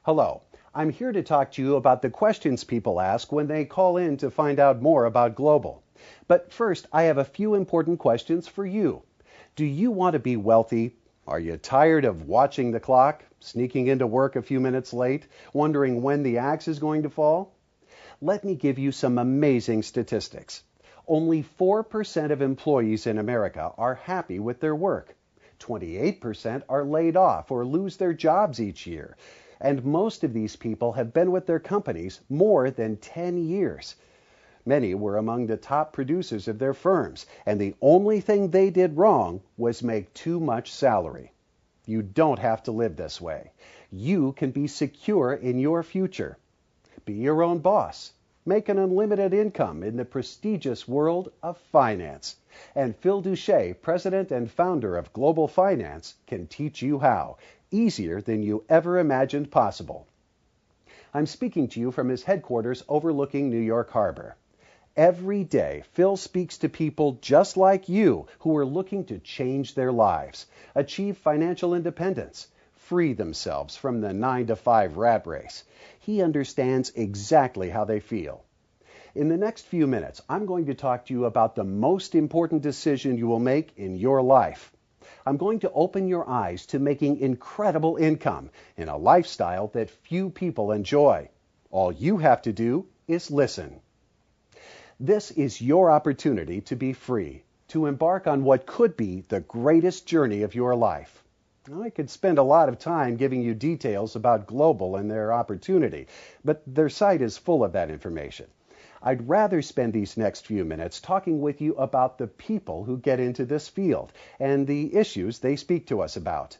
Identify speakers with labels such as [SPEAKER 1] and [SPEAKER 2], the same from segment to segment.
[SPEAKER 1] Hello, I'm here to talk to you about the questions people ask when they call in to find out more about Global. But first, I have a few important questions for you. Do you want to be wealthy? Are you tired of watching the clock, sneaking into work a few minutes late, wondering when the axe is going to fall? Let me give you some amazing statistics. Only 4% of employees in America are happy with their work. 28% are laid off or lose their jobs each year. And most of these people have been with their companies more than 10 years. Many were among the top producers of their firms, and the only thing they did wrong was make too much salary. You don't have to live this way. You can be secure in your future. Be your own boss. Make an unlimited income in the prestigious world of finance. And Phil Duche, president and founder of Global Finance, can teach you how, easier than you ever imagined possible. I'm speaking to you from his headquarters overlooking New York Harbor. Every day, Phil speaks to people just like you who are looking to change their lives, achieve financial independence, free themselves from the 9-to-5 rat race. He understands exactly how they feel. In the next few minutes, I'm going to talk to you about the most important decision you will make in your life. I'm going to open your eyes to making incredible income in a lifestyle that few people enjoy. All you have to do is listen. This is your opportunity to be free, to embark on what could be the greatest journey of your life. I could spend a lot of time giving you details about Global and their opportunity, but their site is full of that information. I'd rather spend these next few minutes talking with you about the people who get into this field and the issues they speak to us about.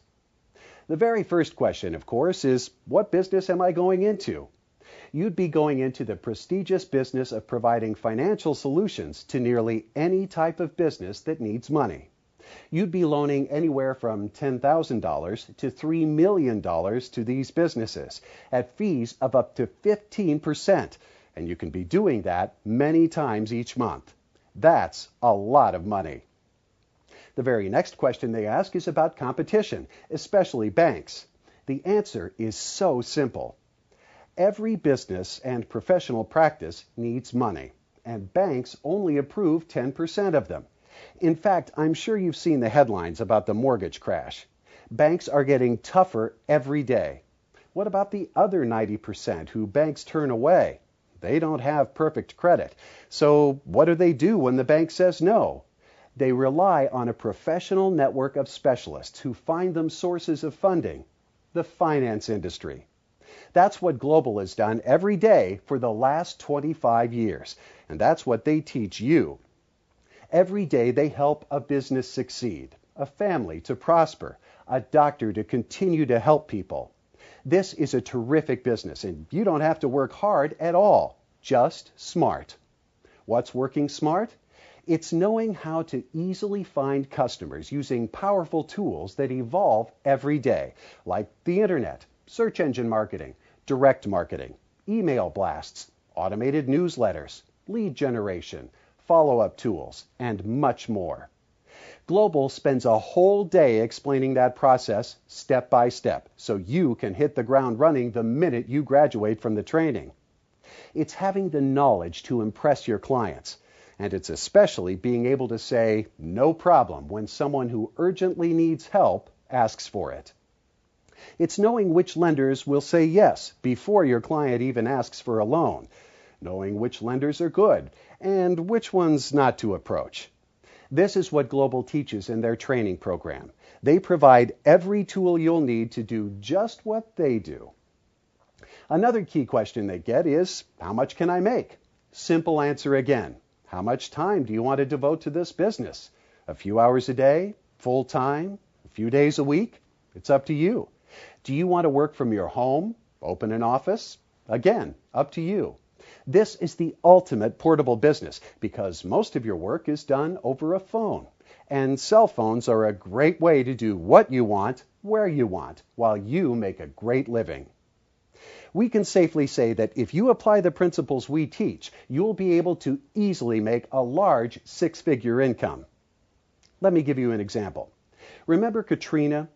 [SPEAKER 1] The very first question, of course, is what business am I going into? You'd be going into the prestigious business of providing financial solutions to nearly any type of business that needs money. You'd be loaning anywhere from $10,000 to $3 million to these businesses at fees of up to 15%, and you can be doing that many times each month. That's a lot of money. The very next question they ask is about competition, especially banks. The answer is so simple. Every business and professional practice needs money, and banks only approve 10% of them. In fact, I'm sure you've seen the headlines about the mortgage crash. Banks are getting tougher every day. What about the other 90% who banks turn away? They don't have perfect credit. So what do they do when the bank says no? They rely on a professional network of specialists who find them sources of funding, the finance industry. That's what Global has done every day for the last 25 years, and that's what they teach you. Every day they help a business succeed, a family to prosper, a doctor to continue to help people. This is a terrific business, and you don't have to work hard at all, just smart. What's working smart? It's knowing how to easily find customers using powerful tools that evolve every day, like the internet, search engine marketing, direct marketing, email blasts, automated newsletters, lead generation, follow-up tools, and much more. Global spends a whole day explaining that process step by step so you can hit the ground running the minute you graduate from the training. It's having the knowledge to impress your clients, and it's especially being able to say no problem when someone who urgently needs help asks for it. It's knowing which lenders will say yes before your client even asks for a loan, knowing which lenders are good and which ones not to approach. This is what Global teaches in their training program. They provide every tool you'll need to do just what they do. Another key question they get is, how much can I make? Simple answer again. How much time do you want to devote to this business? A few hours a day? Full time? A few days a week? It's up to you. Do you want to work from your home? Open an office? Again, up to you. This is the ultimate portable business because most of your work is done over a phone. And cell phones are a great way to do what you want, where you want, while you make a great living. We can safely say that if you apply the principles we teach, you'll be able to easily make a large six-figure income. Let me give you an example. Remember Katrina?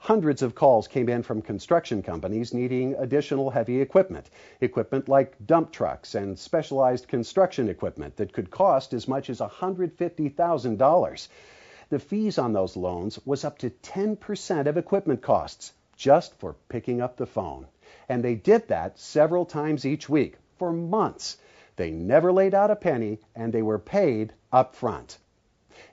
[SPEAKER 1] Hundreds of calls came in from construction companies needing additional heavy equipment, equipment like dump trucks and specialized construction equipment that could cost as much as $150,000. The fees on those loans was up to 10% of equipment costs just for picking up the phone. And they did that several times each week for months. They never laid out a penny, and they were paid up front.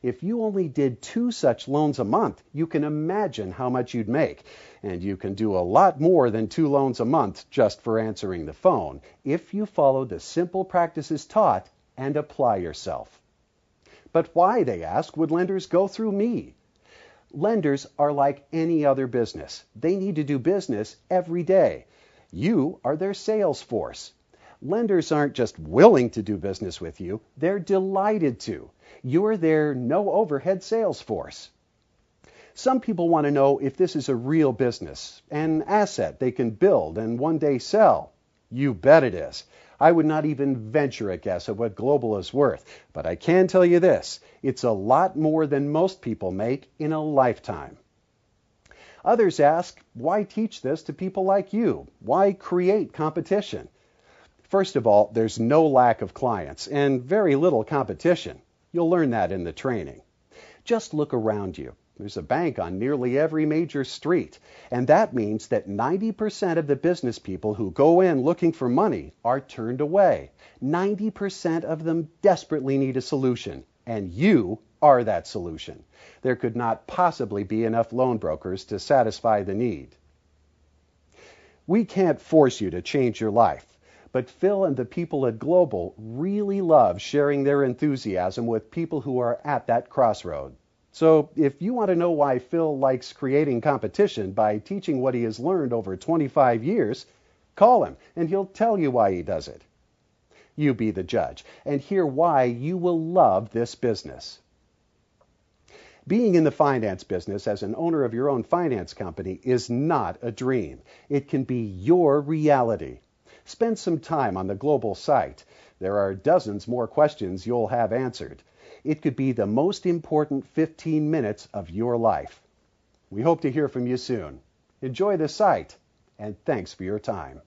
[SPEAKER 1] If you only did 2 such loans a month, you can imagine how much you'd make. And you can do a lot more than 2 loans a month just for answering the phone if you follow the simple practices taught and apply yourself. But why, they ask, would lenders go through me? Lenders are like any other business. They need to do business every day. You are their sales force. Lenders aren't just willing to do business with you, they're delighted to. You're their no-overhead sales force. Some people want to know if this is a real business, an asset they can build and one day sell. You bet it is. I would not even venture a guess at what Global is worth, but I can tell you this, it's a lot more than most people make in a lifetime. Others ask, why teach this to people like you? Why create competition? First of all, there's no lack of clients and very little competition. You'll learn that in the training. Just look around you. There's a bank on nearly every major street, and that means that 90% of the business people who go in looking for money are turned away. 90% of them desperately need a solution, and you are that solution. There could not possibly be enough loan brokers to satisfy the need. We can't force you to change your life, but Phil and the people at Global really love sharing their enthusiasm with people who are at that crossroad. So if you want to know why Phil likes creating competition by teaching what he has learned over 25 years, call him and he'll tell you why he does it. You be the judge and hear why you will love this business. Being in the finance business as an owner of your own finance company is not a dream. It can be your reality. Spend some time on the Global site. There are dozens more questions you'll have answered. It could be the most important 15 minutes of your life. We hope to hear from you soon. Enjoy the site, and thanks for your time.